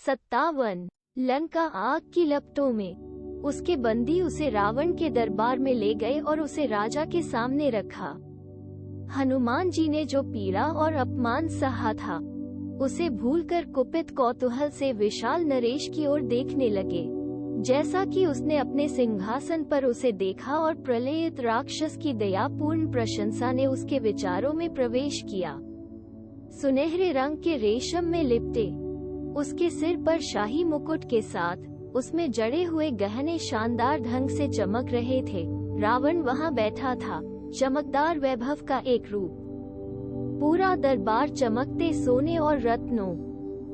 57 लंका आग की लपटों में। उसके बंदी उसे रावण के दरबार में ले गए और उसे राजा के सामने रखा। हनुमान जी ने जो पीड़ा और अपमान सहा था, उसे भूलकर कुपित कौतूहल से विशाल नरेश की ओर देखने लगे। जैसा कि उसने अपने सिंहासन पर उसे देखा और प्रलयित राक्षस की दयापूर्ण प्रशंसा ने उसके विचारों में प्रवेश किया। सुनहरे रंग के रेशम में लिपटे उसके सिर पर शाही मुकुट के साथ उसमें जड़े हुए गहने शानदार ढंग से चमक रहे थे। रावण वहां बैठा था, चमकदार वैभव का एक रूप। पूरा दरबार चमकते सोने और रत्नों,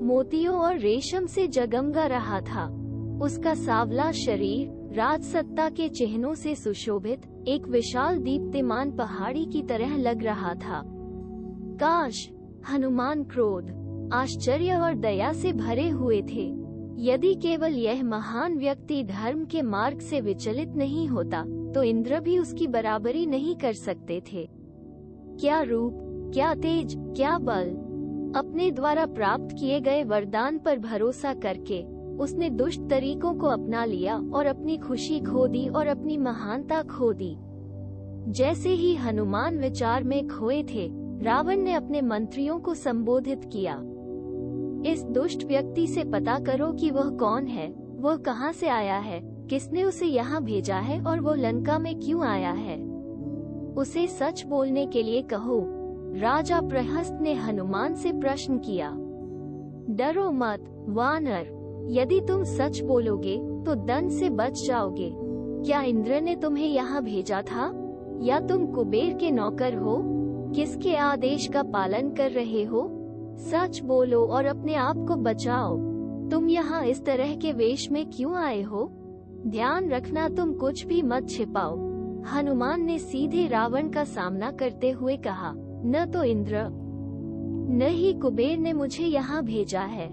मोतियों और रेशम से जगमगा रहा था। उसका सावला शरीर राजसत्ता के चिन्हों से सुशोभित एक विशाल दीप्तिमान पहाड़ी की तरह लग रहा था। काश हनुमान क्रोध, आश्चर्य और दया से भरे हुए थे। यदि केवल यह महान व्यक्ति धर्म के मार्ग से विचलित नहीं होता, तो इंद्र भी उसकी बराबरी नहीं कर सकते थे। क्या रूप, क्या तेज, क्या बल! अपने द्वारा प्राप्त किए गए वरदान पर भरोसा करके उसने दुष्ट तरीकों को अपना लिया और अपनी खुशी खो दी और अपनी महानता खो दी। जैसे ही हनुमान विचार में खोए थे, रावण ने अपने मंत्रियों को संबोधित किया। इस दुष्ट व्यक्ति से पता करो कि वह कौन है, वह कहां से आया है, किसने उसे यहाँ भेजा है और वो लंका में क्यों आया है। उसे सच बोलने के लिए कहो। राजा प्रहस्त ने हनुमान से प्रश्न किया। डरो मत वानर, यदि तुम सच बोलोगे तो दंड से बच जाओगे। क्या इंद्र ने तुम्हें यहाँ भेजा था, या तुम कुबेर के नौकर हो? किसके आदेश का पालन कर रहे हो? सच बोलो और अपने आप को बचाओ। तुम यहाँ इस तरह के वेश में क्यों आए हो? ध्यान रखना, तुम कुछ भी मत छिपाओ। हनुमान ने सीधे रावण का सामना करते हुए कहा, न तो इंद्र न ही कुबेर ने मुझे यहाँ भेजा है।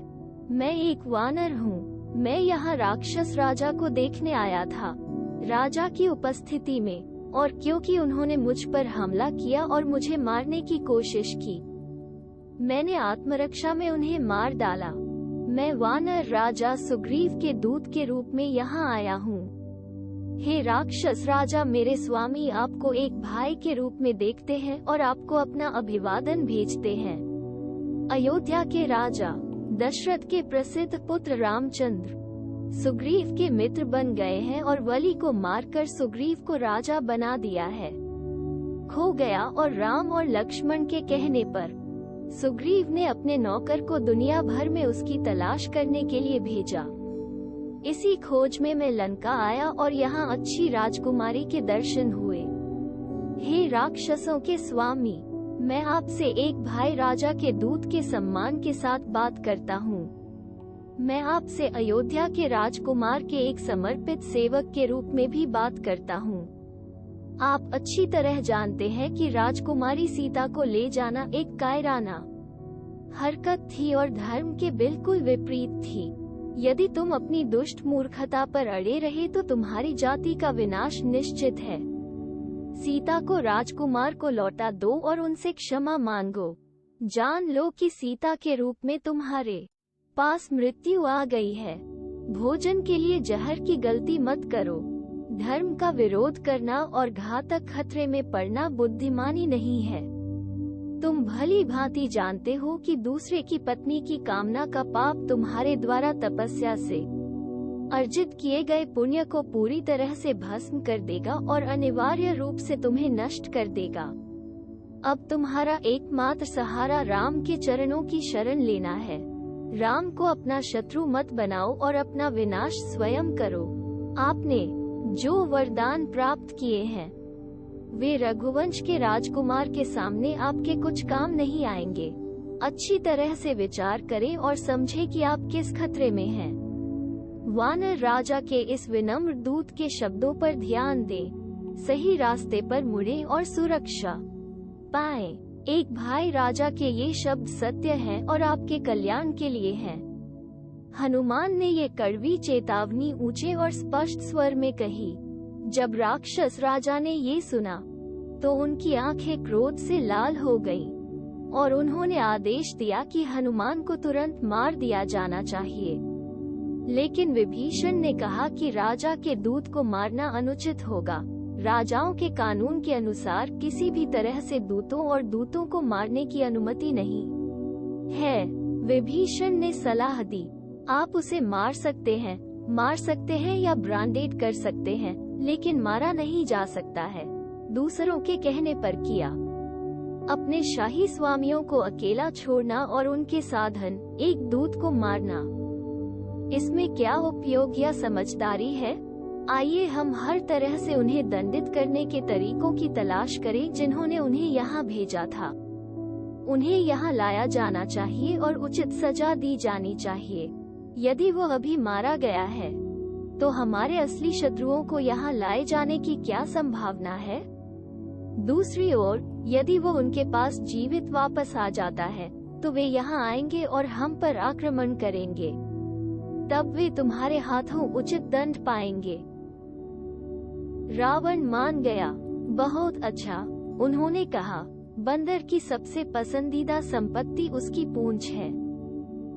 मैं एक वानर हूँ। मैं यहाँ राक्षस राजा को देखने आया था, राजा की उपस्थिति में, और क्योंकि उन्होंने मुझ पर हमला किया और मुझे मारने की कोशिश की, मैंने आत्मरक्षा में उन्हें मार डाला। मैं वानर राजा सुग्रीव के दूत के रूप में यहाँ आया हूँ। हे राक्षस राजा, मेरे स्वामी आपको एक भाई के रूप में देखते हैं और आपको अपना अभिवादन भेजते हैं। अयोध्या के राजा दशरथ के प्रसिद्ध पुत्र रामचंद्र सुग्रीव के मित्र बन गए हैं और वली को मारकर सुग्रीव को राजा बना दिया है। खो गया और राम और लक्ष्मण के कहने पर सुग्रीव ने अपने नौकर को दुनिया भर में उसकी तलाश करने के लिए भेजा। इसी खोज में मैं लंका आया और यहाँ अच्छी राजकुमारी के दर्शन हुए। हे राक्षसों के स्वामी, मैं आपसे एक भाई राजा के दूत के सम्मान के साथ बात करता हूँ। मैं आपसे अयोध्या के राजकुमार के एक समर्पित सेवक के रूप में भी बात करता हूँ। आप अच्छी तरह जानते हैं कि राजकुमारी सीता को ले जाना एक कायराना हरकत थी और धर्म के बिल्कुल विपरीत थी। यदि तुम अपनी दुष्ट मूर्खता पर अड़े रहे तो तुम्हारी जाति का विनाश निश्चित है। सीता को राजकुमार को लौटा दो और उनसे क्षमा मांगो। जान लो कि सीता के रूप में तुम्हारे पास मृत्यु आ गई है। भोजन के लिए जहर की गलती मत करो। धर्म का विरोध करना और घातक खतरे में पड़ना बुद्धिमानी नहीं है। तुम भली भांति जानते हो कि दूसरे की पत्नी की कामना का पाप तुम्हारे द्वारा तपस्या से अर्जित किए गए पुण्य को पूरी तरह से भस्म कर देगा और अनिवार्य रूप से तुम्हें नष्ट कर देगा। अब तुम्हारा एकमात्र सहारा राम के चरणों की शरण लेना है। राम को अपना शत्रु मत बनाओ और अपना विनाश स्वयं करो। आपने जो वरदान प्राप्त किए हैं, वे रघुवंश के राजकुमार के सामने आपके कुछ काम नहीं आएंगे। अच्छी तरह से विचार करें और समझें कि आप किस खतरे में हैं। वानर राजा के इस विनम्र दूत के शब्दों पर ध्यान दें, सही रास्ते पर मुड़ें और सुरक्षा पाएं। एक भाई राजा के ये शब्द सत्य हैं और आपके कल्याण के लिए हैं। हनुमान ने ये कड़वी चेतावनी ऊंचे और स्पष्ट स्वर में कही। जब राक्षस राजा ने ये सुना, तो उनकी आंखें क्रोध से लाल हो गईं। और उन्होंने आदेश दिया कि हनुमान को तुरंत मार दिया जाना चाहिए। लेकिन विभीषण ने कहा कि राजा के दूत को मारना अनुचित होगा। राजाओं के कानून के अनुसार किसी भी तरह से दूतों और दूतों को मारने की अनुमति नहीं है। विभीषण ने सलाह दी, आप उसे मार सकते हैं या ब्रांडेड कर सकते हैं, लेकिन मारा नहीं जा सकता है। दूसरों के कहने पर किया। अपने शाही स्वामियों को अकेला छोड़ना और उनके साधन, एक दूत को मारना, इसमें क्या उपयोग या समझदारी है? आइए हम हर तरह से उन्हें दंडित करने के तरीकों की तलाश करें जिन्होंने उन्हें यहाँ भेजा था। उन्हें यहाँ लाया जाना चाहिए और उचित सजा दी जानी चाहिए। यदि वो अभी मारा गया है, तो हमारे असली शत्रुओं को यहाँ लाए जाने की क्या संभावना है? दूसरी ओर, यदि वो उनके पास जीवित वापस आ जाता है, तो वे यहाँ आएंगे और हम पर आक्रमण करेंगे। तब वे तुम्हारे हाथों उचित दंड पाएंगे। रावण मान गया। बहुत अच्छा, उन्होंने कहा। बंदर की सबसे पसंदीदा संपत्ति उसकी पूंछ है।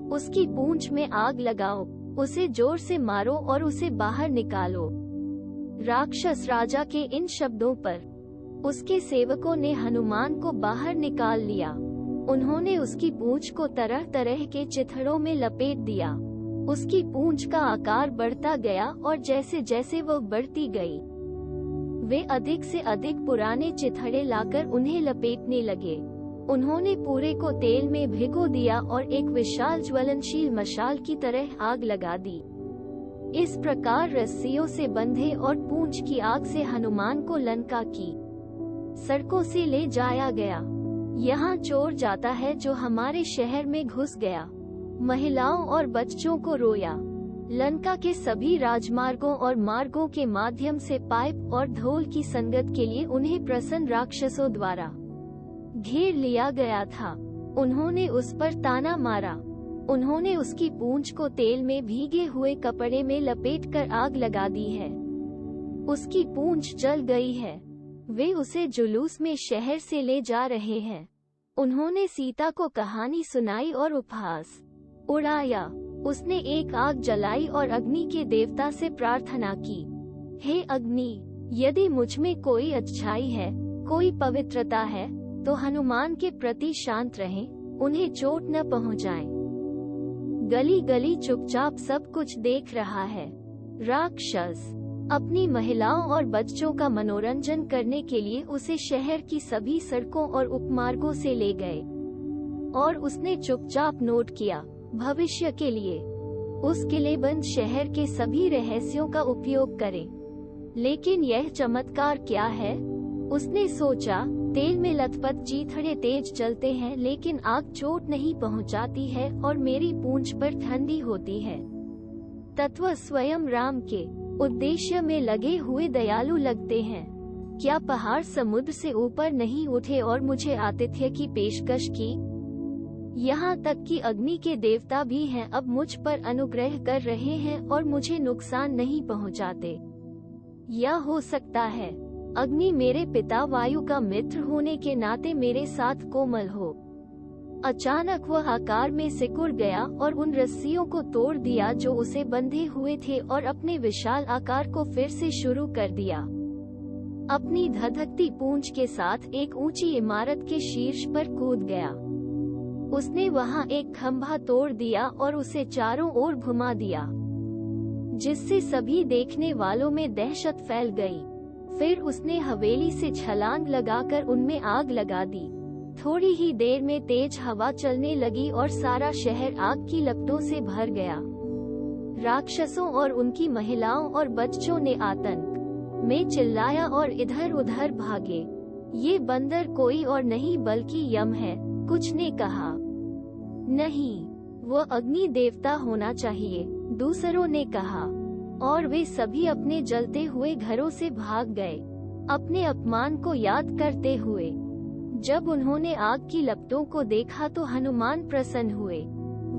उसकी पूंछ में आग लगाओ, उसे जोर से मारो और उसे बाहर निकालो। राक्षस राजा के इन शब्दों पर उसके सेवकों ने हनुमान को बाहर निकाल लिया। उन्होंने उसकी पूंछ को तरह तरह के चिथड़ों में लपेट दिया। उसकी पूंछ का आकार बढ़ता गया और जैसे जैसे वो बढ़ती गई, वे अधिक से अधिक पुराने चिथड़े लाकर उन्हें लपेटने लगे। उन्होंने पूरे को तेल में भिगो दिया और एक विशाल ज्वलनशील मशाल की तरह आग लगा दी। इस प्रकार रस्सियों से बंधे और पूंछ की आग से हनुमान को लंका की सड़कों से ले जाया गया। यहाँ चोर जाता है जो हमारे शहर में घुस गया। महिलाओं और बच्चों को रोया। लंका के सभी राजमार्गों और मार्गों के माध्यम से पाइप और ढोल की संगत के लिए उन्हें प्रसन्न राक्षसों द्वारा घेर लिया गया था। उन्होंने उस पर ताना मारा। उन्होंने उसकी पूंछ को तेल में भीगे हुए कपड़े में लपेटकर आग लगा दी है। उसकी पूंछ जल गई है। वे उसे जुलूस में शहर से ले जा रहे हैं। उन्होंने सीता को कहानी सुनाई और उपहास उड़ाया। उसने एक आग जलाई और अग्नि के देवता से प्रार्थना की, हे अग्नि, यदि मुझ में कोई अच्छाई है, कोई पवित्रता है, तो हनुमान के प्रति शांत रहें, उन्हें चोट न पहुंचाएं। गली गली चुपचाप सब कुछ देख रहा है। राक्षस अपनी महिलाओं और बच्चों का मनोरंजन करने के लिए उसे शहर की सभी सड़कों और उपमार्गों से ले गए और उसने चुपचाप नोट किया, भविष्य के लिए उस किलेबंद शहर के सभी रहस्यों का उपयोग करें। लेकिन यह चमत्कार क्या है? उसने सोचा, तेल में लथपथ चिथड़े तेज चलते हैं लेकिन आग चोट नहीं पहुंचाती है और मेरी पूंछ पर ठंडी होती है। तत्व स्वयं राम के उद्देश्य में लगे हुए दयालु लगते हैं। क्या पहाड़ समुद्र से ऊपर नहीं उठे और मुझे आतिथ्य की पेशकश की? यहाँ तक कि अग्नि के देवता भी हैं अब मुझ पर अनुग्रह कर रहे हैं और मुझे नुकसान नहीं पहुँचाते। यह हो सकता है अग्नि मेरे पिता वायु का मित्र होने के नाते मेरे साथ कोमल हो। अचानक वह आकार में सिकुड़ गया और उन रस्सियों को तोड़ दिया जो उसे बंधे हुए थे और अपने विशाल आकार को फिर से शुरू कर दिया। अपनी धधकती पूंछ के साथ एक ऊंची इमारत के शीर्ष पर कूद गया। उसने वहां एक खंभा तोड़ दिया और उसे चारों ओर घुमा दिया, जिससे सभी देखने वालों में दहशत फैल गई। फिर उसने हवेली से छलांग लगाकर उनमें आग लगा दी। थोड़ी ही देर में तेज हवा चलने लगी और सारा शहर आग की लपटों से भर गया। राक्षसों और उनकी महिलाओं और बच्चों ने आतंक में चिल्लाया और इधर उधर भागे। ये बंदर कोई और नहीं बल्कि यम है, कुछ ने कहा। नहीं, वो अग्नि देवता होना चाहिए, दूसरों ने कहा। और वे सभी अपने जलते हुए घरों से भाग गए, अपने अपमान को याद करते हुए। जब उन्होंने आग की लपटों को देखा तो हनुमान प्रसन्न हुए।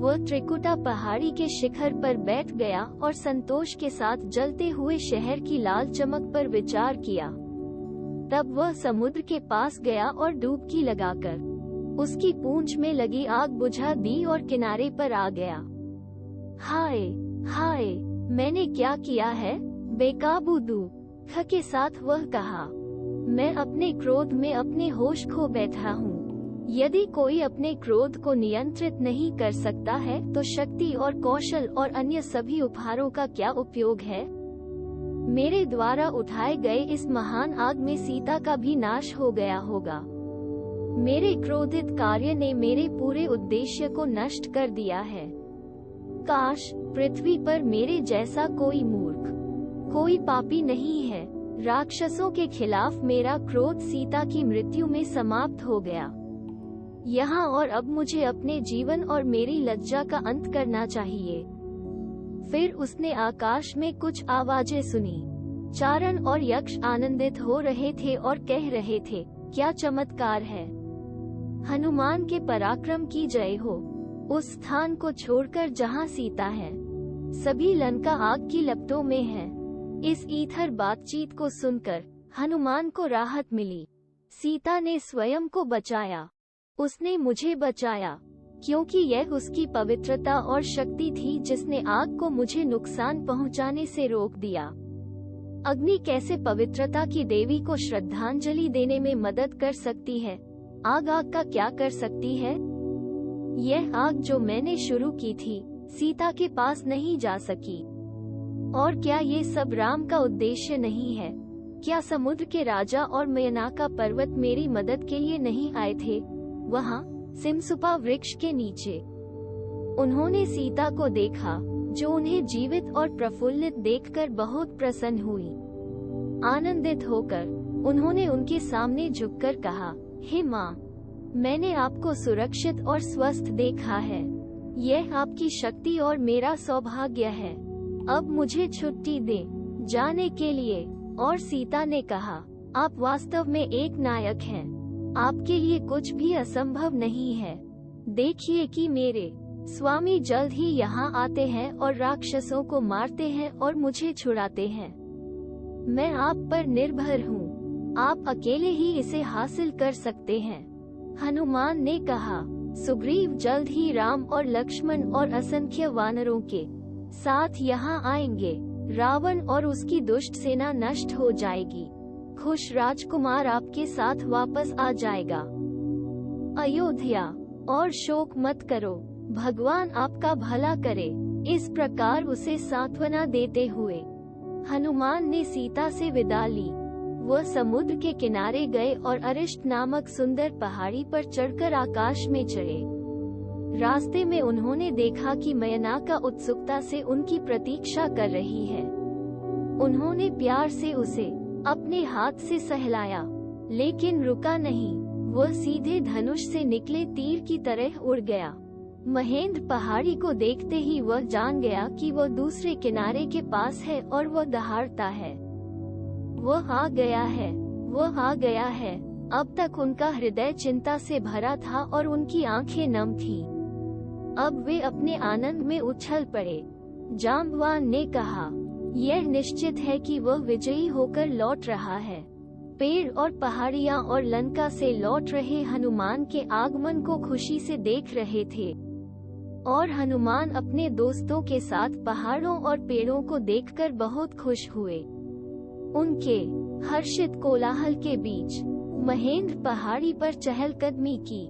वह त्रिकुटा पहाड़ी के शिखर पर बैठ गया और संतोष के साथ जलते हुए शहर की लाल चमक पर विचार किया। तब वह समुद्र के पास गया और डुबकी लगाकर उसकी पूंछ में लगी आग बुझा दी और किनारे पर आ गया। हाय हाय, मैंने क्या किया है, बेकाबू दुख के साथ वह कहा। मैं अपने क्रोध में अपने होश खो बैठा हूँ। यदि कोई अपने क्रोध को नियंत्रित नहीं कर सकता है तो शक्ति और कौशल और अन्य सभी उपहारों का क्या उपयोग है। मेरे द्वारा उठाए गए इस महान आग में सीता का भी नाश हो गया होगा। मेरे क्रोधित कार्य ने मेरे पूरे उद्देश्य को नष्ट कर दिया है। काश पृथ्वी पर मेरे जैसा कोई मूर्ख, कोई पापी नहीं है। राक्षसों के खिलाफ मेरा क्रोध सीता की मृत्यु में समाप्त हो गया। यहाँ और अब मुझे अपने जीवन और मेरी लज्जा का अंत करना चाहिए। फिर उसने आकाश में कुछ आवाजें सुनी। चारण और यक्ष आनंदित हो रहे थे और कह रहे थे, क्या चमत्कार है। हनुमान के पराक्रम की जय हो। उस स्थान को छोड़कर जहाँ सीता है, सभी लंका आग की लपटों में है। इस ईथर बातचीत को सुनकर हनुमान को राहत मिली। सीता ने स्वयं को बचाया। उसने मुझे बचाया, क्योंकि यह उसकी पवित्रता और शक्ति थी जिसने आग को मुझे नुकसान पहुंचाने से रोक दिया। अग्नि कैसे पवित्रता की देवी को श्रद्धांजलि देने में मदद कर सकती है, आग का क्या कर सकती है। यह आग जो मैंने शुरू की थी, सीता के पास नहीं जा सकी। और क्या ये सब राम का उद्देश्य नहीं है। क्या समुद्र के राजा और मेनका पर्वत मेरी मदद के लिए नहीं आए थे। वहाँ सिमसुपा वृक्ष के नीचे उन्होंने सीता को देखा, जो उन्हें जीवित और प्रफुल्लित देखकर बहुत प्रसन्न हुई। आनंदित होकर उन्होंने उनके सामने झुककर कहा, हे माँ, मैंने आपको सुरक्षित और स्वस्थ देखा है। यह आपकी शक्ति और मेरा सौभाग्य है। अब मुझे छुट्टी दे जाने के लिए। और सीता ने कहा, आप वास्तव में एक नायक हैं। आपके लिए कुछ भी असंभव नहीं है। देखिए कि मेरे स्वामी जल्द ही यहाँ आते हैं और राक्षसों को मारते हैं और मुझे छुड़ाते हैं। मैं आप पर निर्भर हूँ। आप अकेले ही इसे हासिल कर सकते हैं। हनुमान ने कहा, सुग्रीव जल्द ही राम और लक्ष्मण और असंख्य वानरों के साथ यहाँ आएंगे। रावण और उसकी दुष्ट सेना नष्ट हो जाएगी। खुश राजकुमार आपके साथ वापस आ जाएगा। अयोध्या, और शोक मत करो, भगवान आपका भला करे। इस प्रकार उसे सांत्वना देते हुए हनुमान ने सीता से विदा ली। वह समुद्र के किनारे गए और अरिष्ट नामक सुंदर पहाड़ी पर चढ़कर आकाश में चढ़े। रास्ते में उन्होंने देखा कि मेनका उत्सुकता से उनकी प्रतीक्षा कर रही है। उन्होंने प्यार से उसे अपने हाथ से सहलाया, लेकिन रुका नहीं। वह सीधे धनुष से निकले तीर की तरह उड़ गया। महेंद्र पहाड़ी को देखते ही वह जान गया कि वह दूसरे किनारे के पास है और वह दहाड़ता है। वह आ गया है, वह आ गया है। अब तक उनका हृदय चिंता से भरा था और उनकी आंखें नम थीं। अब वे अपने आनंद में उछल पड़े। जाम्बवान ने कहा, यह निश्चित है कि वह विजयी होकर लौट रहा है। पेड़ और पहाड़ियां और लंका से लौट रहे हनुमान के आगमन को खुशी से देख रहे थे। और हनुमान अपने दोस्तों के साथ पहाड़ों और पेड़ों को देखकर बहुत खुश हुए। उनके हर्षित कोलाहल के बीच महेंद्र पहाड़ी पर चहलकदमी की।